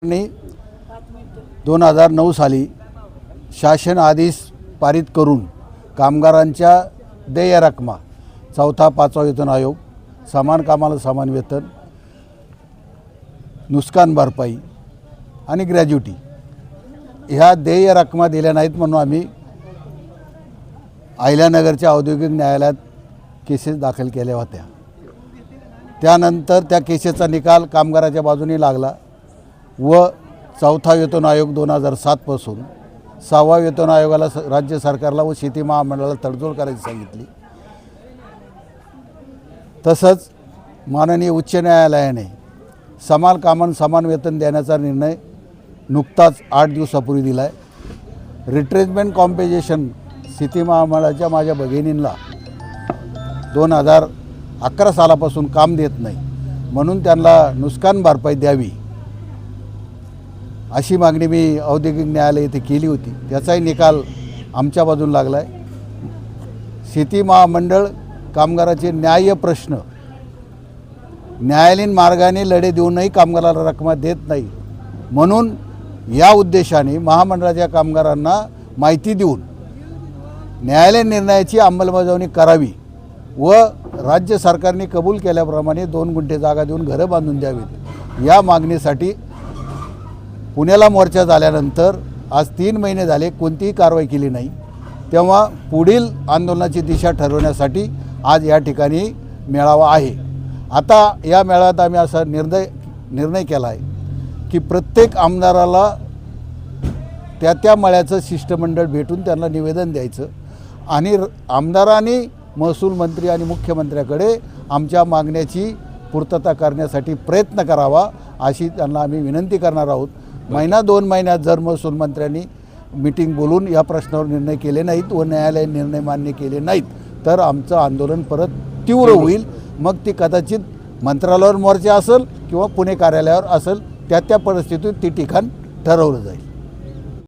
ने 2009 साली शासन आदेश पारित करून कामगारांच्या देय रकमा चौथा पाचवा वेतन आयोग, समान कामाला समान वेतन, नुकसान भरपाई आणि ग्रॅज्युटी ह्या देय रकमा दिल्या नाहीत म्हणून आम्ही अहिल्यानगरच्या औद्योगिक न्यायालयात केसेस दाखल केल्या होत्या। त्यानंतर त्या केसेसचा निकाल कामगाराच्या बाजूने लागला व चौथा वेतन आयोग 2007 पासून 6वा वेतन आयोगाला राज्य सरकारला व शेती महामंडळाला तडजोड करायची सांगितली। तसंच माननीय उच्च न्यायालयाने समान कामान समान वेतन देण्याचा निर्णय नुकताच 8 दिवसापूर्वी दिला आहे। रिट्रेसमेंट कॉम्पेन्सेशन शेती महामंडळाच्या माझ्या भगिनींना 2011 सालापासून काम देत नाही म्हणून त्यांना नुकसान भरपाई द्यावी अशी मागणी मी औद्योगिक न्यायालय येथे केली होती। त्याचाही निकाल आमच्या बाजून लागला आहे। शेती महामंडळ कामगाराचे न्याय्य प्रश्न न्यायालयीन मार्गाने लढे देऊनही कामगाराला रकमा देत नाही म्हणून या उद्देशाने महामंडळाच्या कामगारांना माहिती देऊन न्यायालयीन निर्णयाची अंमलबजावणी करावी व राज्य सरकारने कबूल केल्याप्रमाणे 2 गुंठे जागा देऊन घरं बांधून द्यावीत या मागणीसाठी पुण्याला मोर्चा झाल्यानंतर आज 3 महिने झाले कोणतीही कारवाई केली नाही। तेव्हा पुढील आंदोलनाची दिशा ठरवण्यासाठी आज या ठिकाणी मेळावा आहे। आता या मेळाव्यात आम्ही असा निर्णय केला आहे की प्रत्येक आमदाराला त्या मळ्याचं शिष्टमंडळ भेटून त्यांना निवेदन द्यायचं आणि आमदारांनी महसूल मंत्री आणि मुख्यमंत्र्याकडे आमच्या मागण्याची पूर्तता करण्यासाठी प्रयत्न करावा अशी त्यांना आम्ही विनंती करणार आहोत। 1-2 महिन्यात जर महसूल मंत्र्यांनी मीटिंग बोलून या प्रश्नावर निर्णय केले नाहीत व न्यायालयीन निर्णय मान्य केले नाहीत तर आमचं आंदोलन परत तीव्र होईल। मग ती कदाचित मंत्रालयावर मोर्चा असेल किंवा पुणे कार्यालयावर असेल, त्या परिस्थितीत ती ठिकाण ठरवलं जाईल।